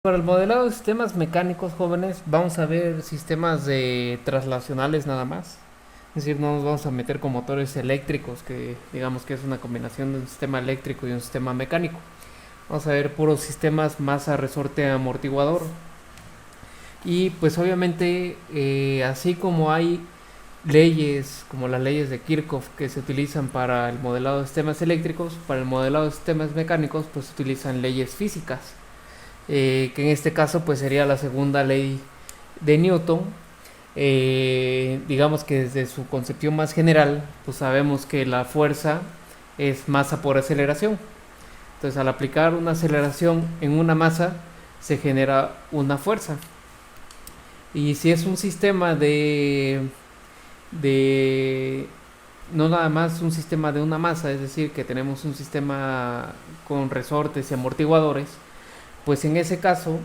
Para el modelado de sistemas mecánicos jóvenes, vamos a ver sistemas de traslacionales nada más. Es decir, no nos vamos a meter con motores eléctricos, que digamos que es una combinación de un sistema eléctrico y un sistema mecánico. Vamos a ver puros sistemas masa, resorte, amortiguador. Y pues obviamente, así como hay leyes como las leyes de Kirchhoff que se utilizan para el modelado de sistemas eléctricos, para el modelado de sistemas mecánicos pues se utilizan leyes físicas, que en este caso pues sería la segunda ley de Newton. Digamos que desde su concepción más general pues sabemos que la fuerza es masa por aceleración. Entonces al aplicar una aceleración en una masa se genera una fuerza. Y si es un sistema de no nada más un sistema de una masa, es decir, que tenemos un sistema con resortes y amortiguadores, pues en ese caso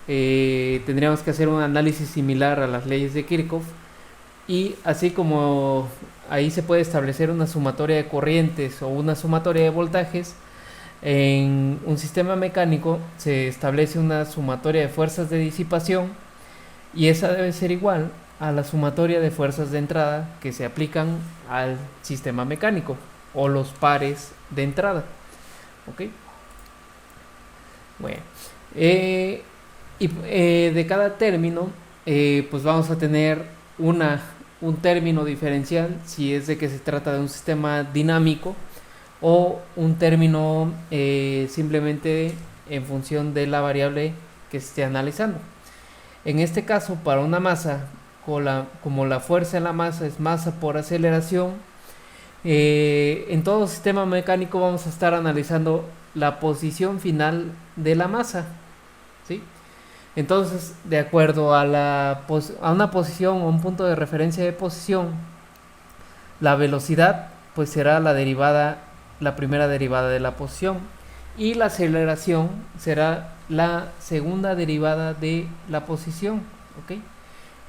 tendríamos que hacer un análisis similar a las leyes de Kirchhoff, y así como ahí se puede establecer una sumatoria de corrientes o una sumatoria de voltajes, en un sistema mecánico se establece una sumatoria de fuerzas de disipación, y esa debe ser igual a la sumatoria de fuerzas de entrada que se aplican al sistema mecánico o los pares de entrada. ¿Ok? Bueno, de cada término, pues vamos a tener un término diferencial si es de que se trata de un sistema dinámico, o un término simplemente en función de la variable que se esté analizando. En este caso, para una masa, como la fuerza en la masa es masa por aceleración, en todo sistema mecánico vamos a estar analizando la posición final de la masa, ¿sí? Entonces, de acuerdo a una posición o un punto de referencia de posición, la velocidad pues será la primera derivada de la posición, y la aceleración será la segunda derivada de la posición, ¿ok?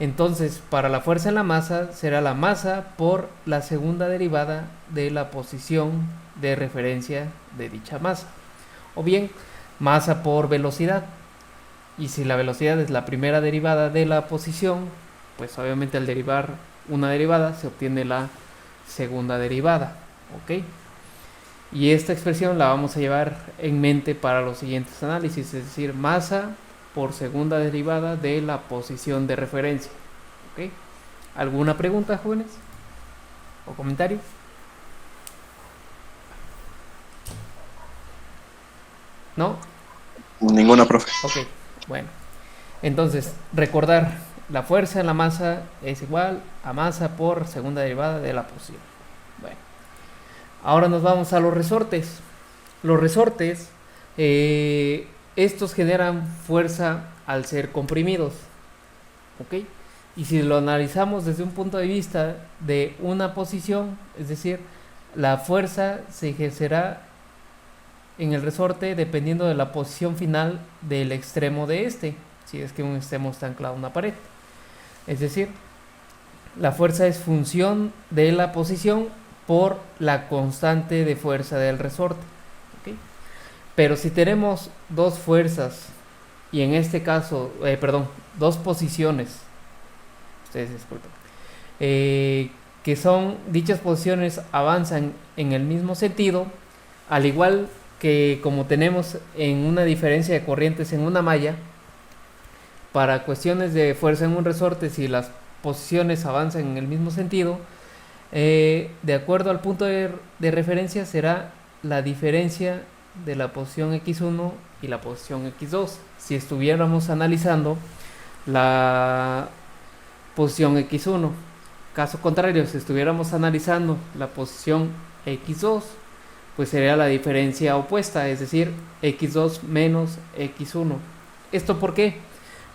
Entonces, para la fuerza en la masa será la masa por la segunda derivada de la posición de referencia de dicha masa. O bien, masa por velocidad. Y si la velocidad es la primera derivada de la posición, pues obviamente al derivar una derivada se obtiene la segunda derivada. ¿Ok? Y esta expresión la vamos a llevar en mente para los siguientes análisis, es decir, masa por segunda derivada de la posición de referencia. ¿Ok? ¿Alguna pregunta, jóvenes? ¿O comentario? ¿No? Ninguna, profe. Ok, bueno. Entonces, recordar, la fuerza en la masa es igual a masa por segunda derivada de la posición. Bueno, ahora nos vamos a los resortes. Los resortes, estos generan fuerza al ser comprimidos. ¿Ok? Y si lo analizamos desde un punto de vista de una posición, es decir, la fuerza se ejercerá en el resorte dependiendo de la posición final del extremo de este, si es que un extremo está anclado a una pared. Es decir, la fuerza es función de la posición por la constante de fuerza del resorte. ¿Ok? Pero si tenemos dos fuerzas, y en este caso, perdón, dos posiciones, ustedes disculpen, que son dichas posiciones avanzan en el mismo sentido, al igual que como tenemos en una diferencia de corrientes en una malla, para cuestiones de fuerza en un resorte, si las posiciones avanzan en el mismo sentido, de acuerdo al punto de referencia será la diferencia de la posición x1 y la posición x2. Si estuviéramos analizando la posición x1, caso contrario, si estuviéramos analizando la posición x2, pues sería la diferencia opuesta, es decir, x2 menos x1. ¿Esto por qué?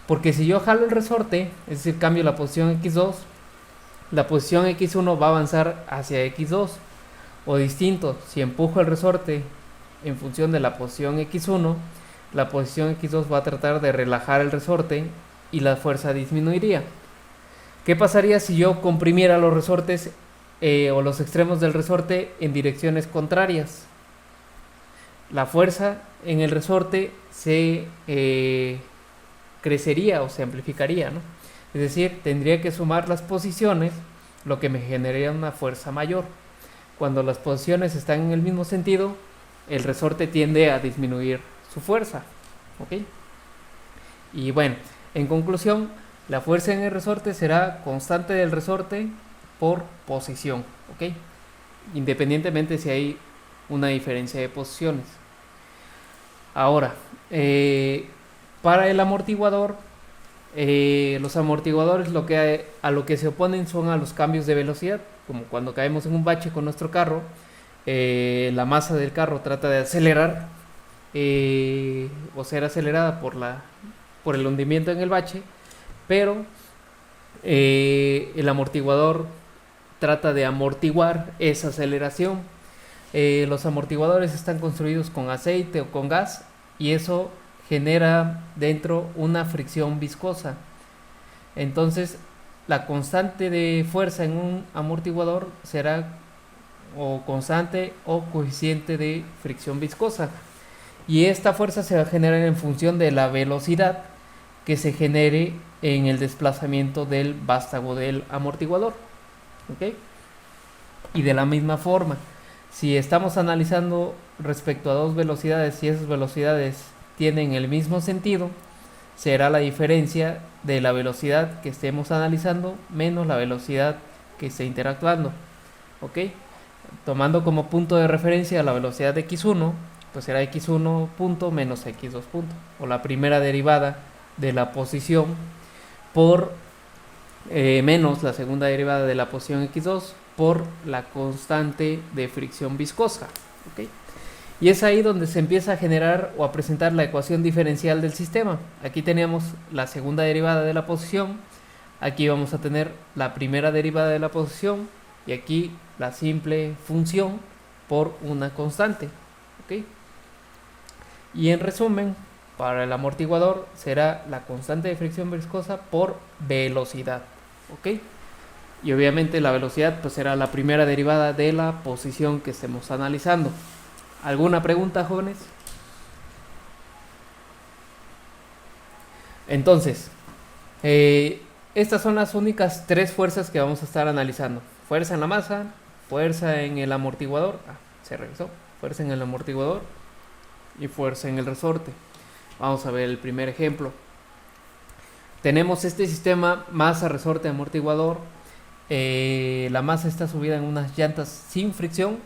Porque si yo jalo el resorte, es decir, cambio la posición x2, la posición x1 va a avanzar hacia x2. O distinto, si empujo el resorte en función de la posición x1, la posición x2 va a tratar de relajar el resorte y la fuerza disminuiría. ¿Qué pasaría si yo comprimiera los resortes o los extremos del resorte en direcciones contrarias? La fuerza en el resorte se crecería o se amplificaría, ¿no? Es decir, tendría que sumar las posiciones, lo que me generaría una fuerza mayor. Cuando las posiciones están en el mismo sentido, el resorte tiende a disminuir su fuerza, ¿ok? Y bueno, en conclusión, la fuerza en el resorte será constante del resorte por posición, ¿ok? Independientemente si hay una diferencia de posiciones. Ahora, para el amortiguador, los amortiguadores a lo que se oponen son a los cambios de velocidad, como cuando caemos en un bache con nuestro carro, la masa del carro trata de acelerar o ser acelerada por el hundimiento en el bache, pero el amortiguador trata de amortiguar esa aceleración. Los amortiguadores están construidos con aceite o con gas y eso genera dentro una fricción viscosa. Entonces, la constante de fuerza en un amortiguador será o constante o coeficiente de fricción viscosa. Y esta fuerza se va a generar en función de la velocidad que se genere en el desplazamiento del vástago del amortiguador. ¿Ok? Y de la misma forma, si estamos analizando respecto a dos velocidades y esas velocidades tienen el mismo sentido, será la diferencia de la velocidad que estemos analizando menos la velocidad que esté interactuando. ¿Ok? Tomando como punto de referencia la velocidad de x1, pues será x1 punto menos x2 punto, o la primera derivada de la posición por menos la segunda derivada de la posición x2 por la constante de fricción viscosa. ¿Ok? Y es ahí donde se empieza a generar o a presentar la ecuación diferencial del sistema. Aquí teníamos la segunda derivada de la posición, aquí vamos a tener la primera derivada de la posición y aquí la simple función por una constante. ¿Ok? Y en resumen, para el amortiguador será la constante de fricción viscosa por velocidad. ¿Ok? Y obviamente la velocidad pues será la primera derivada de la posición que estemos analizando. ¿Alguna pregunta, jóvenes? Entonces, estas son las únicas tres fuerzas que vamos a estar analizando. Fuerza en la masa, fuerza en el amortiguador, se revisó, fuerza en el amortiguador y fuerza en el resorte. Vamos a ver el primer ejemplo. Tenemos este sistema masa, resorte, amortiguador. La masa está subida en unas llantas sin fricción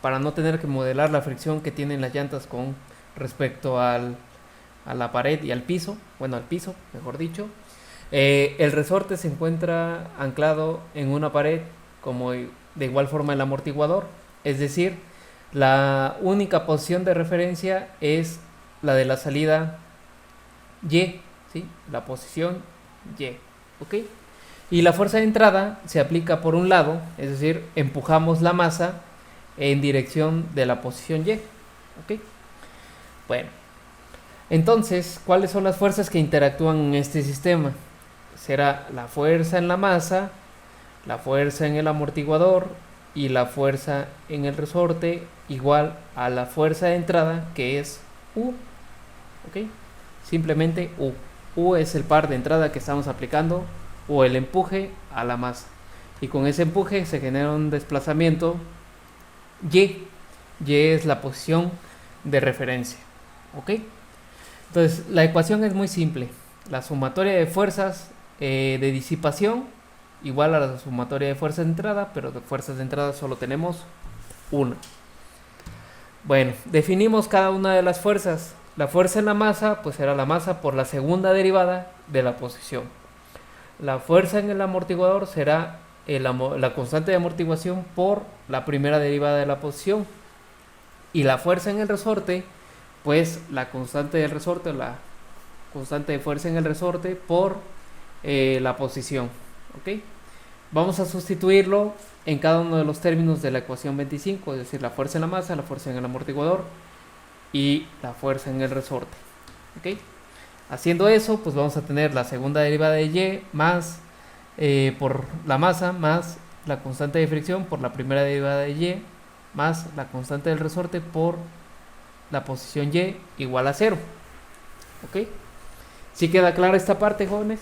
para no tener que modelar la fricción que tienen las llantas con respecto a la pared y al piso, bueno, al piso, mejor dicho. El resorte se encuentra anclado en una pared, como de igual forma el amortiguador, es decir, la única posición de referencia es la de la salida Y, ¿sí? La posición Y, ¿ok? Y la fuerza de entrada se aplica por un lado, es decir, empujamos la masa en dirección de la posición Y, ¿ok? Bueno, entonces, ¿cuáles son las fuerzas que interactúan en este sistema? Será la fuerza en la masa, la fuerza en el amortiguador y la fuerza en el resorte igual a la fuerza de entrada, que es U, ¿ok? Simplemente U. U es el par de entrada que estamos aplicando o el empuje a la masa. Y con ese empuje se genera un desplazamiento Y. Y es la posición de referencia, ¿ok? Entonces, la ecuación es muy simple. La sumatoria de fuerzas de disipación igual a la sumatoria de fuerzas de entrada, pero de fuerzas de entrada solo tenemos una. Bueno, definimos cada una de las fuerzas. La fuerza en la masa, pues será la masa por la segunda derivada de la posición. La fuerza en el amortiguador será la constante de amortiguación por la primera derivada de la posición. Y la fuerza en el resorte, pues la constante del resorte, la constante de fuerza en el resorte por la posición. ¿Ok? Vamos a sustituirlo en cada uno de los términos de la ecuación 25, es decir, la fuerza en la masa, la fuerza en el amortiguador y la fuerza en el resorte. ¿Ok? Haciendo eso, pues vamos a tener la segunda derivada de Y más por la masa más la constante de fricción por la primera derivada de Y más la constante del resorte por la posición Y igual a 0. ¿Ok? ¿Sí queda clara esta parte, jóvenes?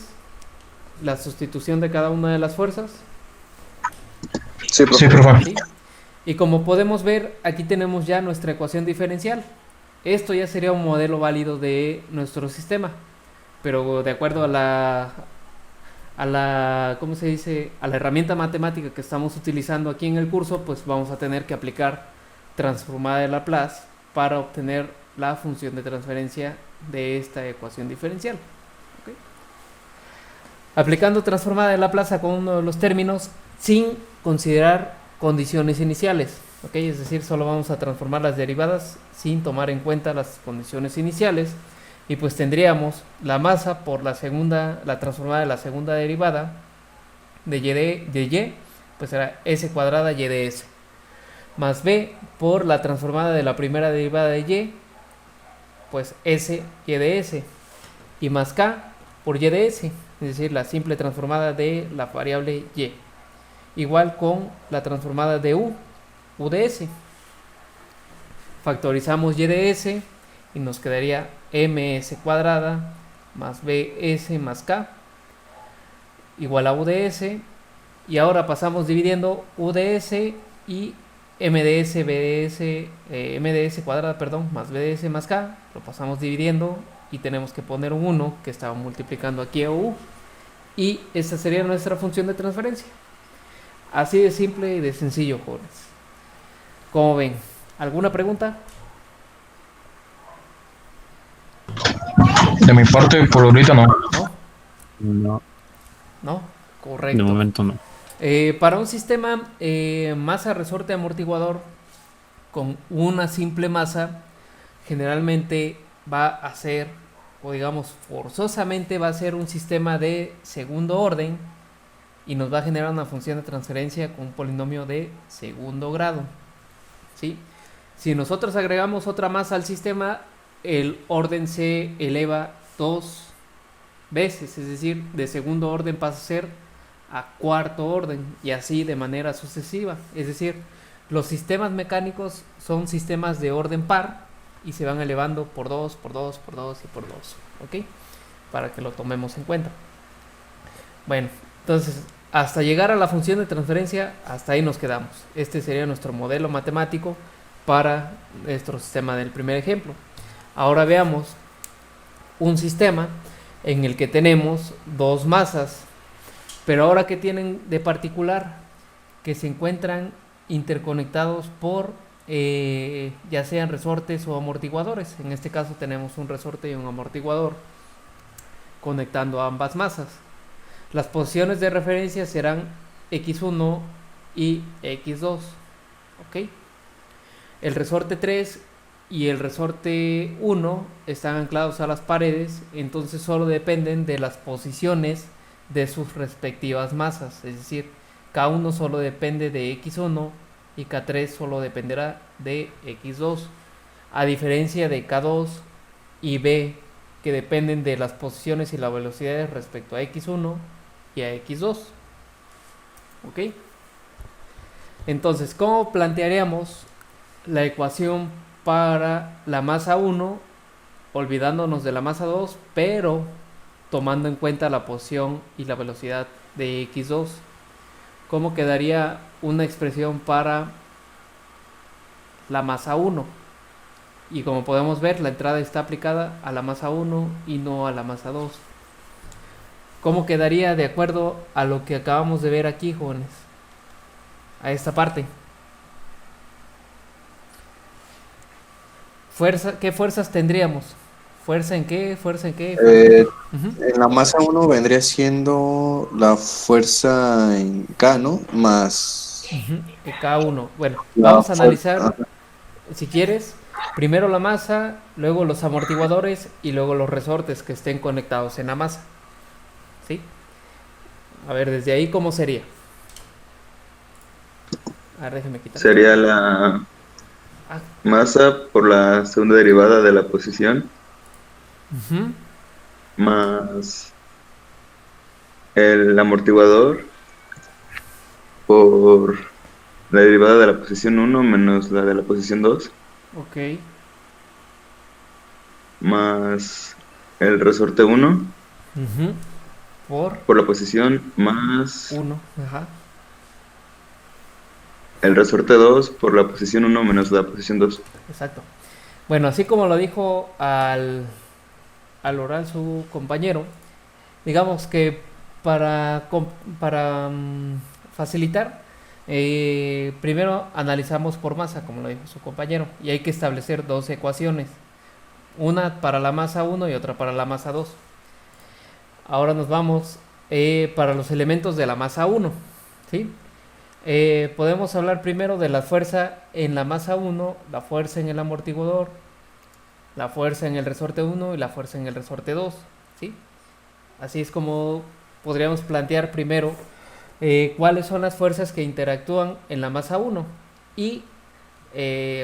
La sustitución de cada una de las fuerzas. Sí, Sí, profe. profe. ¿Sí? Y como podemos ver, aquí tenemos ya nuestra ecuación diferencial. Esto ya sería un modelo válido de nuestro sistema. Pero de acuerdo ¿cómo se dice? A la herramienta matemática que estamos utilizando aquí en el curso, pues vamos a tener que aplicar transformada de Laplace para obtener la función de transferencia de esta ecuación diferencial. ¿Ok? Aplicando transformada de Laplace con uno de los términos sin considerar condiciones iniciales. ¿Ok? Es decir, solo vamos a transformar las derivadas sin tomar en cuenta las condiciones iniciales. Y pues tendríamos la masa por la transformada de la segunda derivada de y, pues será s cuadrada y de s, más b por la transformada de la primera derivada de y, pues s y de s, y más k por y de s, es decir, la simple transformada de la variable y, igual con la transformada de u de s. Factorizamos y de s y nos quedaría ms cuadrada más bs más k igual a u de s, y ahora pasamos dividiendo u de s y mds bds mds cuadrada, perdón, más bds más k, lo pasamos dividiendo y tenemos que poner un 1 que estaba multiplicando aquí a u, y esta sería nuestra función de transferencia. Así de simple y de sencillo, jóvenes. ¿Cómo ven? ¿Alguna pregunta? De mi parte, por ahorita no. ¿No? No, ¿No? de Correcto. momento no. Para un sistema masa resorte amortiguador con una simple masa, generalmente va a ser, o digamos forzosamente va a ser un sistema de segundo orden, y nos va a generar una función de transferencia con un polinomio de segundo grado. ¿Sí? Si nosotros agregamos otra masa al sistema, el orden se eleva 2 veces, es decir, de segundo orden pasa a ser a cuarto orden, y así de manera sucesiva. Es decir, los sistemas mecánicos son sistemas de orden par y se van elevando por 2, por 2, por 2 y por 2. ¿Ok? Para que lo tomemos en cuenta. Bueno, entonces, hasta llegar a la función de transferencia, hasta ahí nos quedamos. Este sería nuestro modelo matemático para nuestro sistema del primer ejemplo. Ahora veamos un sistema en el que tenemos dos masas, pero ahora, ¿qué tienen de particular? Que se encuentran interconectados por ya sean resortes o amortiguadores. En este caso tenemos un resorte y un amortiguador conectando a ambas masas. Las posiciones de referencia serán x1 y x2. ¿Ok? El resorte 3 y el resorte 1 están anclados a las paredes, entonces solo dependen de las posiciones de sus respectivas masas. Es decir, K1 solo depende de x1 y K3 solo dependerá de x2, a diferencia de K2 y B, que dependen de las posiciones y las velocidades respecto a x1 y a x2. ¿Ok? Entonces, ¿cómo plantearíamos la ecuación para la masa 1, olvidándonos de la masa 2, pero tomando en cuenta la posición y la velocidad de x2? ¿Cómo quedaría una expresión para la masa 1? Y como podemos ver, la entrada está aplicada a la masa 1 y no a la masa 2. ¿Cómo quedaría de acuerdo a lo que acabamos de ver aquí, jóvenes? A esta parte. ¿Qué fuerzas tendríamos? ¿Fuerza en qué? ¿Fuerza en qué? En la masa 1 vendría siendo la fuerza en K, ¿no? Más K1. Bueno, la vamos a analizar, fuerza. si quieres, primero la masa, luego los amortiguadores y luego los resortes que estén conectados en la masa. ¿Sí? A ver, desde ahí, ¿cómo sería? A ver, déjeme quitar. Sería la masa por la segunda derivada de la posición más el amortiguador por la derivada de la posición 1 menos la de la posición 2 Ok. más el resorte 1 Ujú. por la posición más 1. Ajá. el resorte 2 por la posición 1 menos la posición 2. Exacto. Bueno, así como lo dijo al oral su compañero, digamos que para facilitar, primero analizamos por masa, como lo dijo su compañero, y hay que establecer dos ecuaciones, una para la masa 1 y otra para la masa 2. Ahora nos vamos para los elementos de la masa 1, ¿sí? Podemos hablar primero de la fuerza en la masa 1, la fuerza en el amortiguador, la fuerza en el resorte 1 y la fuerza en el resorte 2, ¿sí? Así es como podríamos plantear primero cuáles son las fuerzas que interactúan en la masa 1. Y,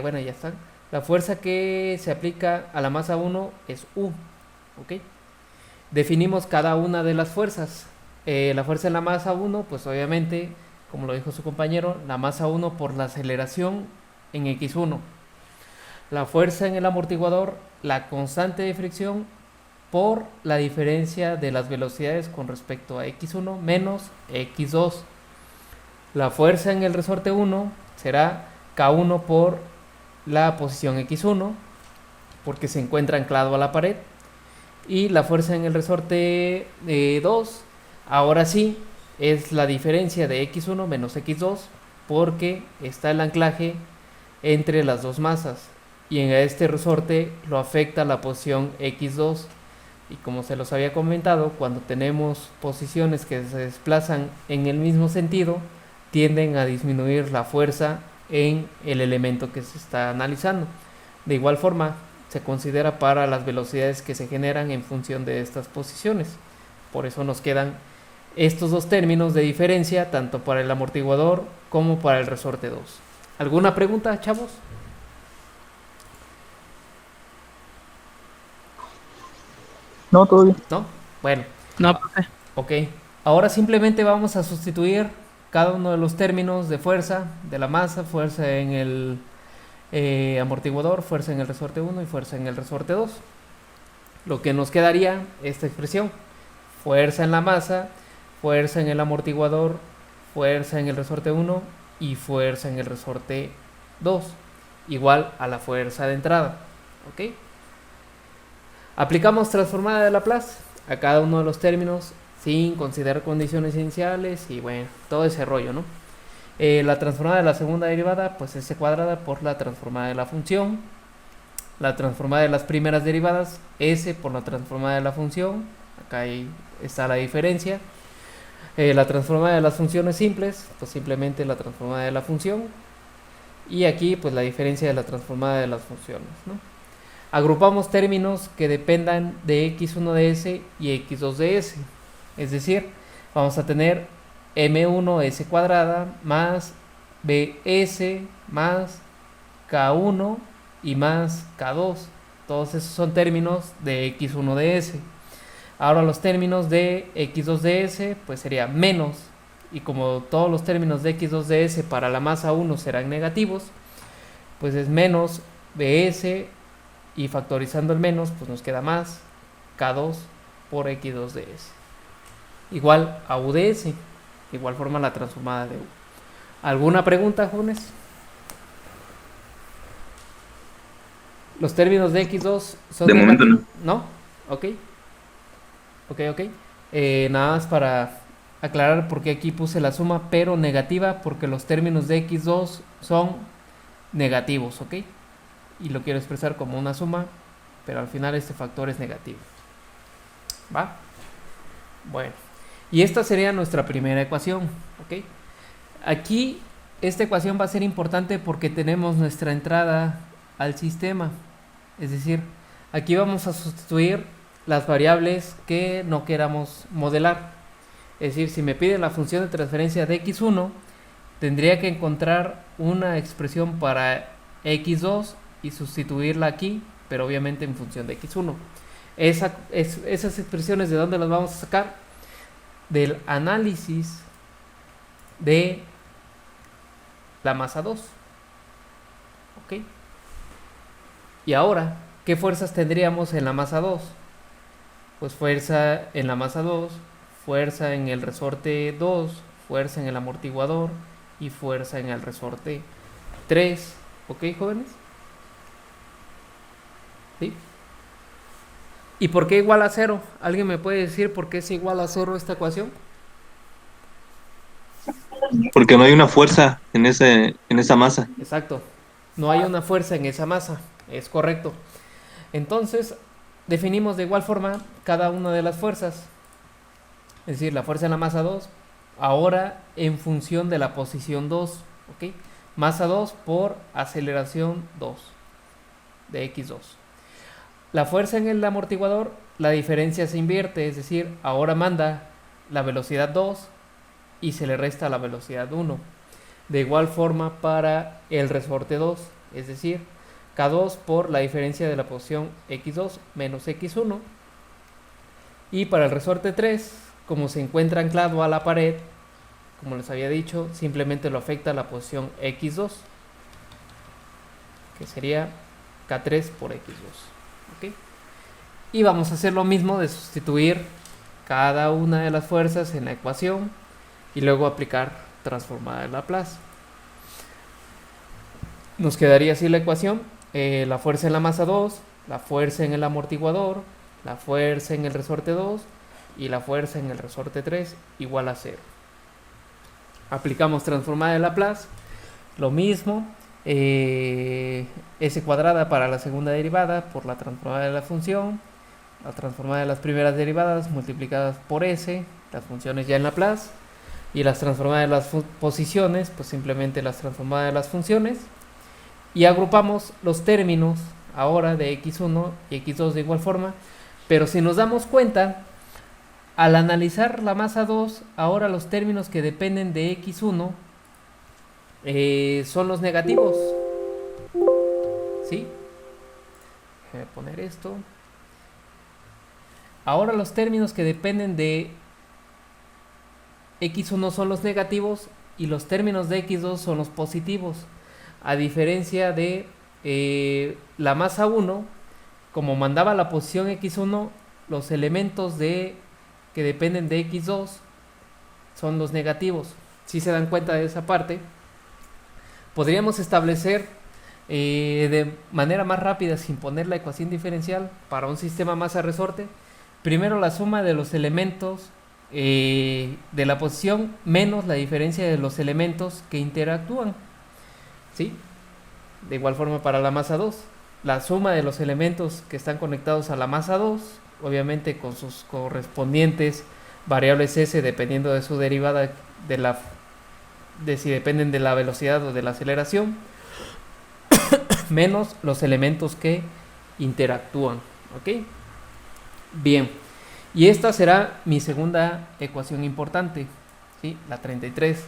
bueno, ya están. La fuerza que se aplica a la masa 1 es U, ¿ok? Definimos cada una de las fuerzas. La fuerza en la masa 1, pues obviamente, como lo dijo su compañero, la masa 1 por la aceleración en x1. La fuerza en el amortiguador, la constante de fricción por la diferencia de las velocidades con respecto a x1 menos x2. La fuerza en el resorte 1 será k1 por la posición x1, porque se encuentra anclado a la pared. Y la fuerza en el resorte 2, ahora sí, es la diferencia de x1 menos x2, porque está el anclaje entre las dos masas. Y en este resorte lo afecta la posición x2. Y como se los había comentado, cuando tenemos posiciones que se desplazan en el mismo sentido, tienden a disminuir la fuerza en el elemento que se está analizando. De igual forma, se considera para las velocidades que se generan en función de estas posiciones. Por eso nos quedan estos dos términos de diferencia, tanto para el amortiguador como para el resorte 2. ¿Alguna pregunta, chavos? No, todo bien. ¿No? Bueno, No, profe. ok. Ahora simplemente vamos a sustituir cada uno de los términos de fuerza de la masa, fuerza en el amortiguador, fuerza en el resorte 1 y fuerza en el resorte 2. Lo que nos quedaría esta expresión: fuerza en la masa, fuerza en el amortiguador, fuerza en el resorte 1 y fuerza en el resorte 2, igual a la fuerza de entrada. ¿Ok? Aplicamos transformada de Laplace a cada uno de los términos sin considerar condiciones iniciales y bueno, todo ese rollo, ¿no? La transformada de la segunda derivada pues es cuadrada por la transformada de la función. La transformada de las primeras derivadas, s por la transformada de la función. Acá está la diferencia. La transformada de las funciones simples, pues simplemente la transformada de la función. Y aquí pues la diferencia de la transformada de las funciones, ¿no? Agrupamos términos que dependan de x1 de s y x2 de s. Es decir, vamos a tener m1s cuadrada más bs más k1 y más k2. Todos esos son términos de x1 de s. Ahora los términos de x2 de s pues sería menos, y como todos los términos de x2 de s para la masa 1 serán negativos, pues es menos bs, y factorizando el menos pues nos queda más k2 por x2 de s igual a u de s. De igual forma la transformada de u. ¿Alguna pregunta, jóvenes? Los términos de x2 son De momento no. ¿No? Ok. Nada más para aclarar porque aquí puse la suma pero negativa, porque los términos de x2 son negativos, ¿ok? Y lo quiero expresar como una suma, pero al final este factor es negativo. ¿Va? Bueno, y esta sería nuestra primera ecuación, ¿ok? Aquí esta ecuación va a ser importante porque tenemos nuestra entrada al sistema. Es decir, aquí vamos a sustituir las variables que no queramos modelar. Es decir, si me piden la función de transferencia de x1, tendría que encontrar una expresión para x2 y sustituirla aquí, pero obviamente en función de x1. Esas expresiones, ¿de dónde las vamos a sacar? Del análisis de la masa 2. ¿Ok? Y ahora, ¿qué fuerzas tendríamos en la masa 2? pues fuerza en la masa 2, fuerza en el resorte 2, fuerza en el amortiguador y fuerza en el resorte 3. ¿Ok, jóvenes? ¿Sí? ¿Y por qué igual a 0? ¿Alguien me puede decir por qué es igual a 0 esta ecuación? Porque no hay una fuerza en esa masa. Exacto. No hay una fuerza en esa masa. Es correcto. Entonces, definimos de igual forma cada una de las fuerzas. Es decir, la fuerza en la masa 2, ahora en función de la posición 2. ¿Ok? Masa 2 por aceleración 2 de x2. La fuerza en el amortiguador, la diferencia se invierte. Es decir, ahora manda la velocidad 2 y se le resta la velocidad 1. De igual forma para el resorte 2, es decir, K2 por la diferencia de la posición x2 menos x1. Y para el resorte 3, como se encuentra anclado a la pared, como les había dicho, simplemente lo afecta la posición x2, que sería K3 por x2. ¿Ok? Y vamos a hacer lo mismo de sustituir cada una de las fuerzas en la ecuación y luego aplicar transformada de Laplace. Nos quedaría así la ecuación: la fuerza en la masa 2, la fuerza en el amortiguador, la fuerza en el resorte 2 y la fuerza en el resorte 3 igual a 0. Aplicamos transformada de Laplace, lo mismo, s cuadrada para la segunda derivada por la transformada de la función, la transformada de las primeras derivadas multiplicadas por s, las funciones ya en Laplace, y las transformadas de las posiciones, pues simplemente las transformadas de las funciones, y agrupamos los términos ahora de x1 y x2 de igual forma. Pero si nos damos cuenta, al analizar la masa 2, ahora los términos que dependen de x1 son los negativos. ¿Sí? Déjame poner esto. Ahora los términos que dependen de x1 son los negativos y los términos de x2 son los positivos. A diferencia de la masa 1, como mandaba la posición x1, los elementos que dependen de x2 son los negativos. Si se dan cuenta de esa parte, podríamos establecer de manera más rápida, sin poner la ecuación diferencial para un sistema masa-resorte, primero la suma de los elementos de la posición menos la diferencia de los elementos que interactúan. ¿Sí? De igual forma para la masa 2, la suma de los elementos que están conectados a la masa 2, obviamente con sus correspondientes variables s dependiendo de su derivada, de si dependen de la velocidad o de la aceleración, menos los elementos que interactúan. ¿Ok? Bien, y esta será mi segunda ecuación importante, ¿sí? La 33.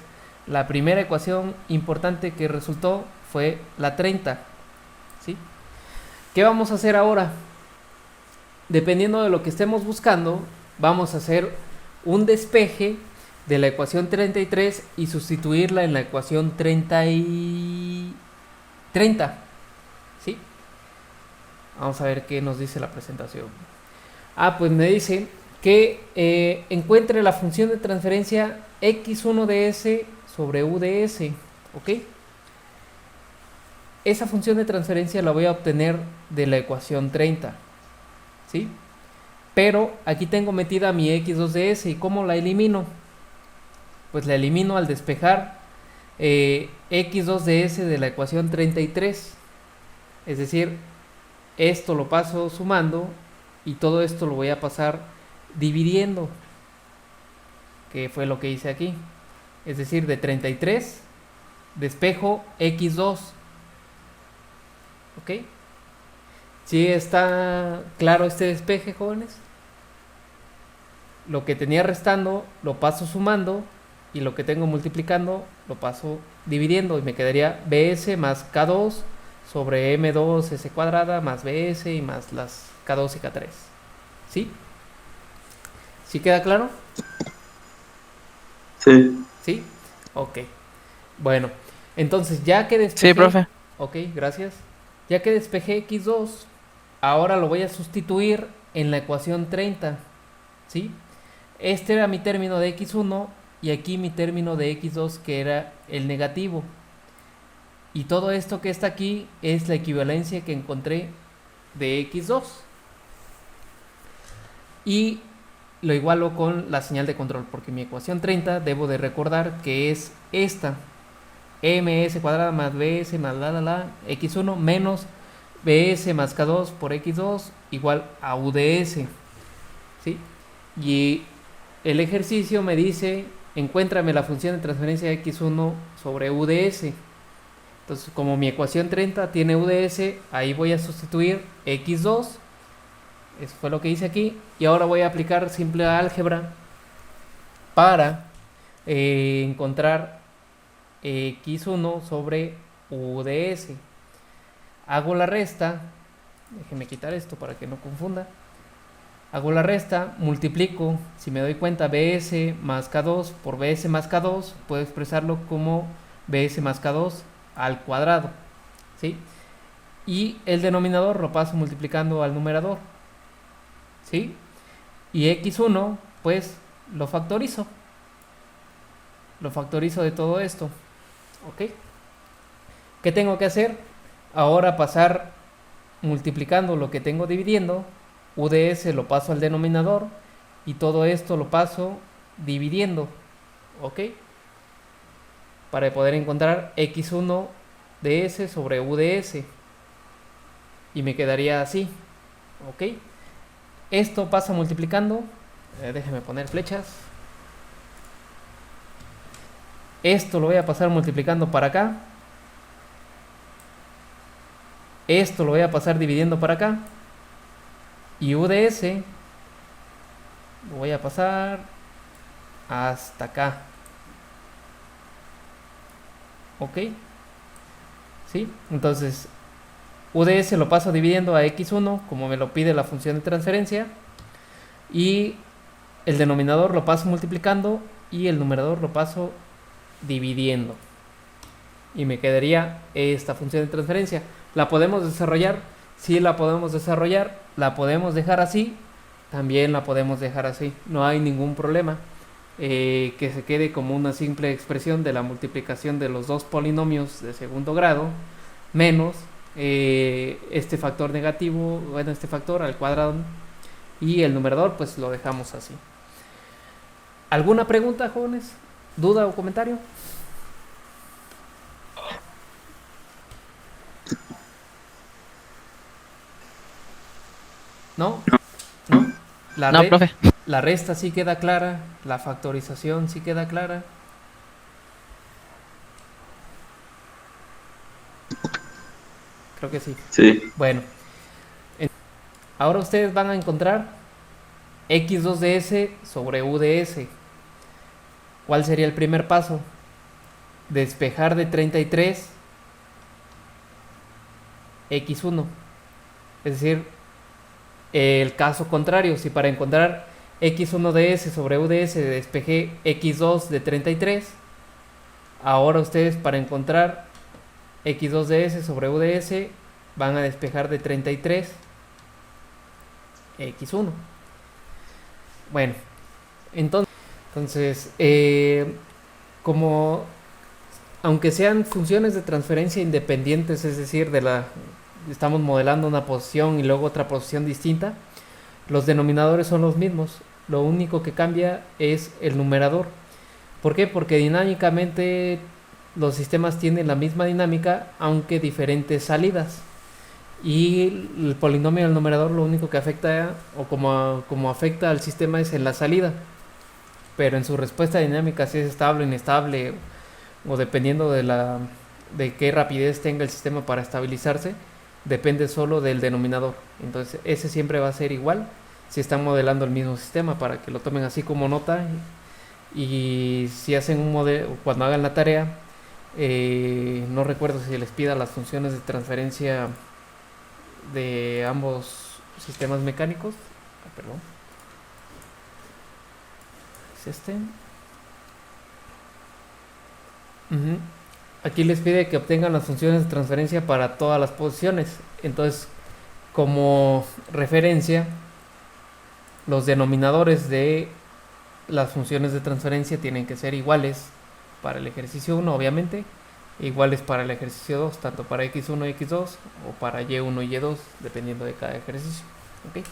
La primera ecuación importante que resultó fue la 30. ¿Sí? ¿Qué vamos a hacer ahora? Dependiendo de lo que estemos buscando, vamos a hacer un despeje de la ecuación 33 y sustituirla en la ecuación 30. ¿Sí? Vamos a ver qué nos dice la presentación. Pues me dice que encuentre la función de transferencia x1 de s sobre u de s. ¿Ok? Esa función de transferencia la voy a obtener de la ecuación 30. ¿Sí? Pero aquí tengo metida mi x2 de s. ¿Y cómo la elimino? Pues la elimino al despejar x2 de s de la ecuación 33. Es decir, esto lo paso sumando y todo esto lo voy a pasar dividiendo, que fue lo que hice aquí. Es decir, de 33 despejo x2. ¿Ok? ¿Sí está claro este despeje, jóvenes? Lo que tenía restando lo paso sumando y lo que tengo multiplicando lo paso dividiendo y me quedaría bs más k2 sobre m2 s cuadrada más bs y más las k2 y k3. ¿Sí? ¿Sí queda claro? Sí. ¿Sí? Ok. Bueno, entonces ya que despejé... Sí, profe. Ok, gracias. Ya que despejé x2, ahora lo voy a sustituir en la ecuación 30, ¿sí? Este era mi término de x1 y aquí mi término de x2 que era el negativo. Y todo esto que está aquí es la equivalencia que encontré de x2. Y lo igualo con la señal de control, porque mi ecuación 30 debo de recordar que es esta. ms cuadrada más bs más x1 menos bs más k2 por x2 igual a uds, ¿sí? Y el ejercicio me dice, encuéntrame la función de transferencia de x1 sobre uds. Entonces, como mi ecuación 30 tiene uds, ahí voy a sustituir x2. Eso fue lo que hice aquí. Y ahora voy a aplicar simple álgebra para encontrar x1 sobre uds. Hago la resta. Déjenme quitar esto para que no confunda. Hago la resta, multiplico, si me doy cuenta, bs más k2 por bs más k2, puedo expresarlo como bs más k2 al cuadrado, ¿sí? Y el denominador lo paso multiplicando al numerador, ¿sí? Y x1, pues lo factorizo de todo esto, ¿ok? ¿Qué tengo que hacer? Ahora pasar multiplicando lo que tengo dividiendo, uds lo paso al denominador y todo esto lo paso dividiendo, ¿ok? Para poder encontrar x1 ds sobre uds y me quedaría así, ¿ok? Esto pasa multiplicando, déjenme poner flechas. Esto lo voy a pasar multiplicando para acá. Esto lo voy a pasar dividiendo para acá. Y uds lo voy a pasar hasta acá. ¿Ok? ¿Sí? Entonces, uds lo paso dividiendo a x1, como me lo pide la función de transferencia. Y el denominador lo paso multiplicando y el numerador lo paso dividiendo. Y me quedaría esta función de transferencia. ¿La podemos desarrollar? Sí, la podemos desarrollar. La podemos dejar así. También la podemos dejar así. No hay ningún problema. Que se quede como una simple expresión de la multiplicación de los dos polinomios de segundo grado menos este factor negativo, bueno, este factor al cuadrado, y el numerador pues lo dejamos así. ¿Alguna pregunta, jóvenes? ¿Duda o comentario? ¿No? ¿No? No, profe. La resta sí queda clara, la factorización sí queda clara. Creo que sí. Sí. Bueno, ahora ustedes van a encontrar x2ds sobre uds. ¿Cuál sería el primer paso? Despejar de 33 x1. Es decir, el caso contrario, si para encontrar x1ds sobre uds despejé x2 de 33, ahora ustedes para encontrar x2ds sobre uds van a despejar de 33 x1. Bueno, entonces como aunque sean funciones de transferencia independientes, es decir, estamos modelando una posición y luego otra posición distinta, los denominadores son los mismos. Lo único que cambia es el numerador. ¿Por qué? Porque dinámicamente los sistemas tienen la misma dinámica, aunque diferentes salidas. Y el polinomio del numerador lo único que afecta, o como afecta al sistema, es en la salida. Pero en su respuesta dinámica, si es estable o inestable, o dependiendo de qué rapidez tenga el sistema para estabilizarse, depende solo del denominador. Entonces ese siempre va a ser igual si están modelando el mismo sistema, para que lo tomen así como nota. Y si hacen un modelo, cuando hagan la tarea, no recuerdo si les pida las funciones de transferencia de ambos sistemas mecánicos. Perdón, es este. Aquí les pide que obtengan las funciones de transferencia para todas las posiciones. Entonces, como referencia, los denominadores de las funciones de transferencia tienen que ser iguales para el ejercicio 1, obviamente, e iguales para el ejercicio 2, tanto para x1 y x2 o para y1 y y2, dependiendo de cada ejercicio. ¿Ok?